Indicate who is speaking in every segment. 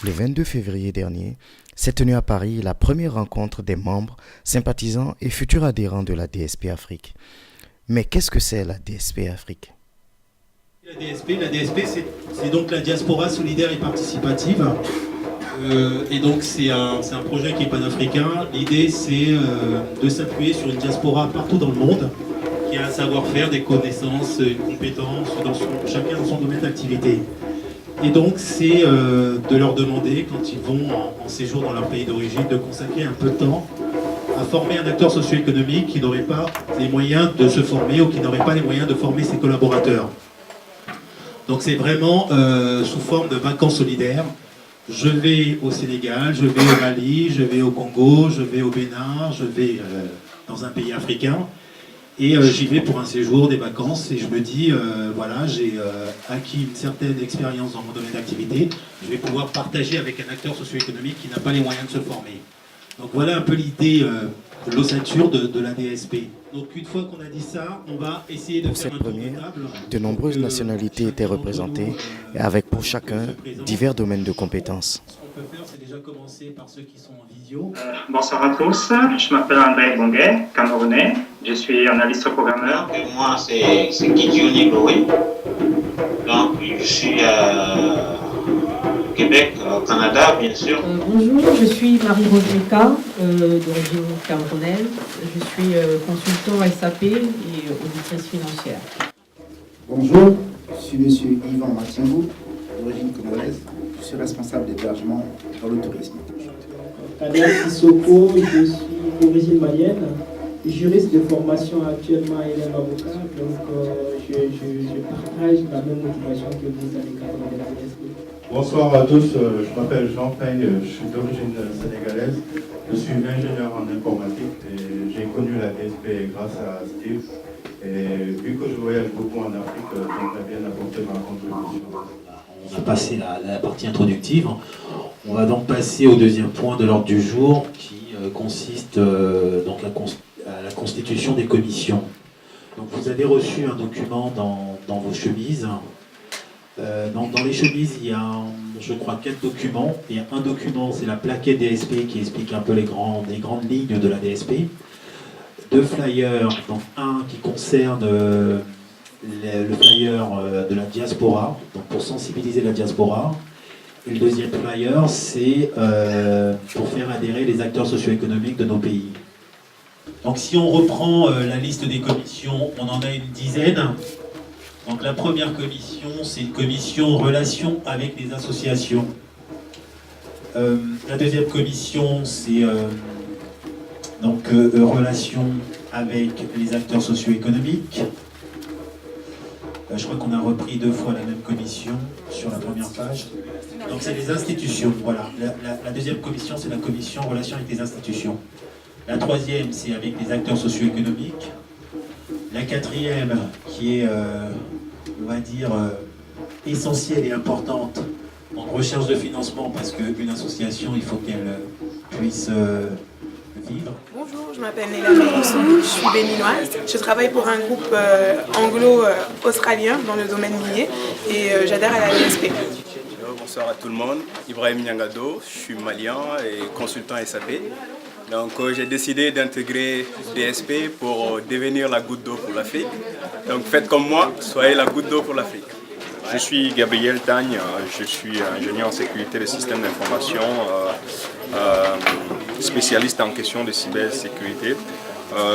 Speaker 1: Le 22 février dernier s'est tenue à Paris la première rencontre des membres, sympathisants et futurs adhérents de la DSP Afrique. Mais qu'est-ce que c'est la DSP Afrique ?
Speaker 2: La DSP, c'est donc la diaspora solidaire et participative. Et donc c'est un projet qui est panafricain. L'idée c'est de s'appuyer sur une diaspora partout dans le monde qui a un savoir-faire, des connaissances, une compétence, chacun dans son domaine d'activité. Et donc c'est de leur demander, quand ils vont en séjour dans leur pays d'origine, de consacrer un peu de temps à former un acteur socio-économique qui n'aurait pas les moyens de se former ou qui n'aurait pas les moyens de former ses collaborateurs. Donc c'est vraiment sous forme de vacances solidaires. Je vais au Sénégal, je vais au Mali, je vais au Congo, je vais au Bénin, je vais dans un pays africain. Et j'y vais pour un séjour, des vacances, et je me dis, voilà, j'ai acquis une certaine expérience dans mon domaine d'activité, je vais pouvoir partager avec un acteur socio-économique qui n'a pas les moyens de se former. Donc voilà un peu l'idée de l'ossature de la DSP. Donc une fois qu'on a dit ça, on va essayer de
Speaker 1: Pour
Speaker 2: faire
Speaker 1: cette
Speaker 2: un tour
Speaker 1: première,
Speaker 2: de table.
Speaker 1: de nombreuses nationalités étaient représentées, et avec pour chacun divers domaines de compétences.
Speaker 2: Ce qu'on peut faire, c'est déjà commencer par ceux qui sont en visio.
Speaker 3: Bonsoir à tous, je m'appelle André Bonguet, camerounais, je suis analyste programmeur.
Speaker 4: Et moi, c'est Gideon Bowie. Donc, je suis au Québec, au Canada, bien sûr.
Speaker 5: Bonjour, je suis Marie-Rose Meka, d'origine camerounaise. Je suis consultant SAP et auditrice financière.
Speaker 6: Bonjour, je suis monsieur Yvan Matiangou, d'origine congolaise. Je suis responsable d'hébergement dans le tourisme.
Speaker 7: Kader Sissoko, je suis d'origine malienne, juriste de formation actuellement à élève avocat, donc je partage la même motivation que vous avec de la DSP.
Speaker 8: Bonsoir à tous, je m'appelle Jean Peigne, je suis d'origine sénégalaise, je suis ingénieur en informatique et j'ai connu la DSP grâce à Steve. Et vu que je voyage beaucoup en Afrique, j'aimerais bien apporter ma contribution.
Speaker 2: On a passé la partie introductive. On va donc passer au deuxième point de l'ordre du jour qui consiste donc à la constitution des commissions. Donc vous avez reçu un document dans vos chemises. Dans les chemises, il y a, je crois, 4 documents. Et un document, c'est la plaquette DSP qui explique un peu les grandes lignes de la DSP. 2 flyers, donc un qui concerne le flyer de la diaspora, donc pour sensibiliser la diaspora. Et le deuxième flyer, c'est pour faire adhérer les acteurs socio-économiques de nos pays. Donc si on reprend la liste des commissions, on en a une dizaine. Donc la première commission, c'est une commission relations avec les associations. La deuxième commission, c'est relations avec les acteurs socio-économiques. Je crois qu'on a repris 2 fois la même commission sur la première page. Donc c'est les institutions, voilà. La deuxième commission, c'est la commission relations avec les institutions. La troisième, c'est avec les acteurs socio-économiques. La quatrième, qui est, on va dire, essentielle et importante en recherche de financement, parce qu'une association, il faut qu'elle puisse vivre.
Speaker 9: Bonjour, je m'appelle Néla Mélenchon, je suis béninoise. Je travaille pour un groupe anglo-australien dans le domaine minier et j'adhère à la DSP.
Speaker 10: Bonsoir à tout le monde, Ibrahim Nyangado, je suis malien et consultant SAP. Donc j'ai décidé d'intégrer DSP pour devenir la goutte d'eau pour l'Afrique. Donc faites comme moi, soyez la goutte d'eau pour l'Afrique.
Speaker 11: Je suis Gabriel Tagne, je suis ingénieur en sécurité des systèmes d'information, spécialiste en question de cybersécurité.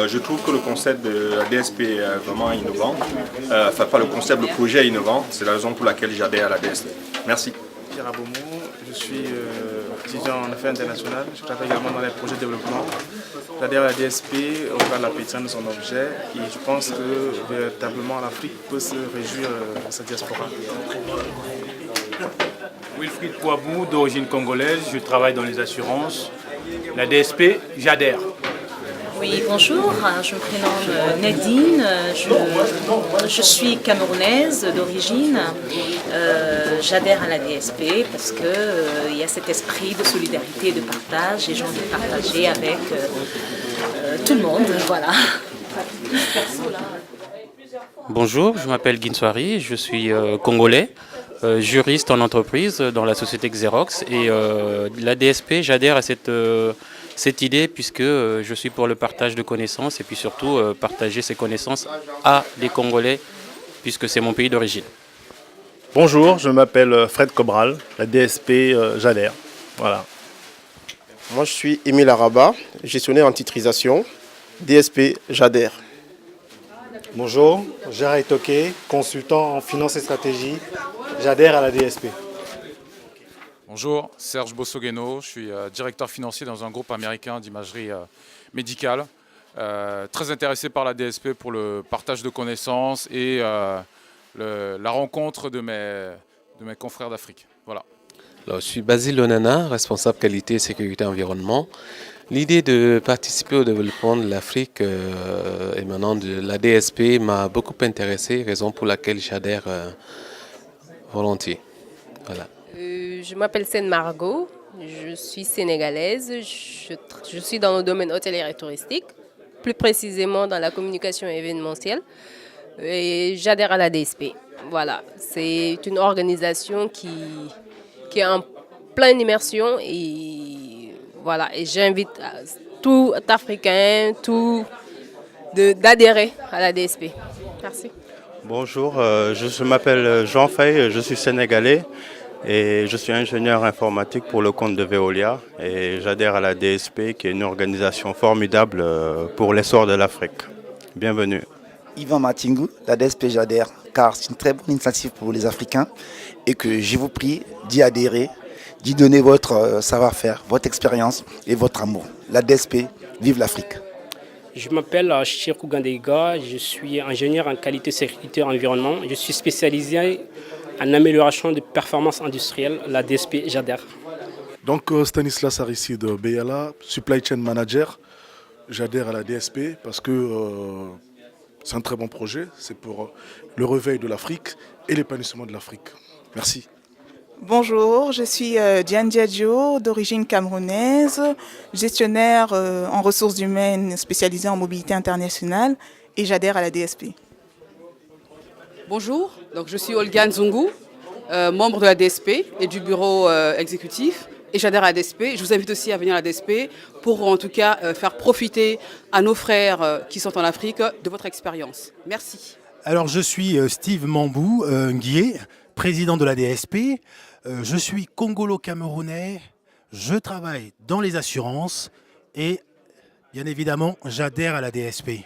Speaker 11: Je trouve que le concept de la DSP est vraiment innovant. Enfin, pas le concept, le projet est innovant. C'est la raison pour laquelle j'adhère à la DSP. Merci.
Speaker 12: Pierre Aboumou, je suis étudiant en affaires internationales. Je travaille également dans les projets de développement. J'adhère à la DSP au regard de la pétition de son objet et je pense que véritablement l'Afrique peut se réjouir de sa diaspora.
Speaker 13: Wilfried Kouabou, d'origine congolaise, je travaille dans les assurances. La DSP, j'adhère.
Speaker 14: Oui, bonjour, je me prénomme Nadine, je suis camerounaise d'origine. J'adhère à la DSP parce qu'il y a cet esprit de solidarité et de partage et j'ai envie de partager avec tout le monde, voilà.
Speaker 15: Bonjour, je m'appelle Guinswari, je suis congolais. juriste en entreprise dans la société Xerox. Et la DSP, j'adhère à cette idée puisque je suis pour le partage de connaissances et puis surtout partager ces connaissances à des Congolais puisque c'est mon pays d'origine.
Speaker 16: Bonjour, je m'appelle Fred Cobral, la DSP, j'adhère. Voilà.
Speaker 17: Moi, je suis Émile Araba, gestionnaire en titrisation. DSP, j'adhère.
Speaker 18: Bonjour, Gérard Toqué, consultant en finance et stratégie. J'adhère à la DSP.
Speaker 19: Bonjour, Serge Bossogueno, je suis directeur financier dans un groupe américain d'imagerie médicale. Très intéressé par la DSP pour le partage de connaissances et la rencontre de mes confrères d'Afrique. Voilà.
Speaker 20: Alors, je suis Basile Onana, responsable qualité, sécurité, environnement. L'idée de participer au développement de l'Afrique émanant de la DSP m'a beaucoup intéressé, raison pour laquelle j'adhère volontiers. Voilà.
Speaker 21: Je m'appelle Seine Margot, je suis sénégalaise, je suis dans le domaine hôtelier et touristique, plus précisément dans la communication événementielle, et j'adhère à la DSP. Voilà, c'est une organisation qui est en pleine immersion et voilà, et j'invite tout Africain, d'adhérer à la DSP. Merci.
Speaker 8: Bonjour, je m'appelle Jean Fay, je suis sénégalais et je suis ingénieur informatique pour le compte de Veolia et j'adhère à la DSP qui est une organisation formidable pour l'essor de l'Afrique. Bienvenue.
Speaker 6: Yvan Matingou, la DSP j'adhère car c'est une très bonne initiative pour les Africains et que je vous prie d'y adhérer, d'y donner votre savoir-faire, votre expérience et votre amour. La DSP, vive l'Afrique.
Speaker 22: Je m'appelle Chirkou Gandeiga, je suis ingénieur en qualité, sécurité et environnement. Je suis spécialisé en amélioration des performances industrielles. La DSP, j'adhère.
Speaker 23: Donc Stanislas Aristide Beyala, Supply Chain Manager. J'adhère à la DSP parce que c'est un très bon projet. C'est pour le réveil de l'Afrique et l'épanouissement de l'Afrique. Merci.
Speaker 24: Bonjour, je suis Diane Diadio, d'origine camerounaise, gestionnaire en ressources humaines spécialisée en mobilité internationale et j'adhère à la DSP.
Speaker 25: Bonjour, donc je suis Olga Nzungu, membre de la DSP et du bureau exécutif et j'adhère à la DSP. Je vous invite aussi à venir à la DSP pour en tout cas faire profiter à nos frères qui sont en Afrique de votre expérience. Merci.
Speaker 26: Alors je suis Steve Mambou Nguye, président de la DSP. Je suis congolo-camerounais, je travaille dans les assurances et bien évidemment j'adhère à la DSP.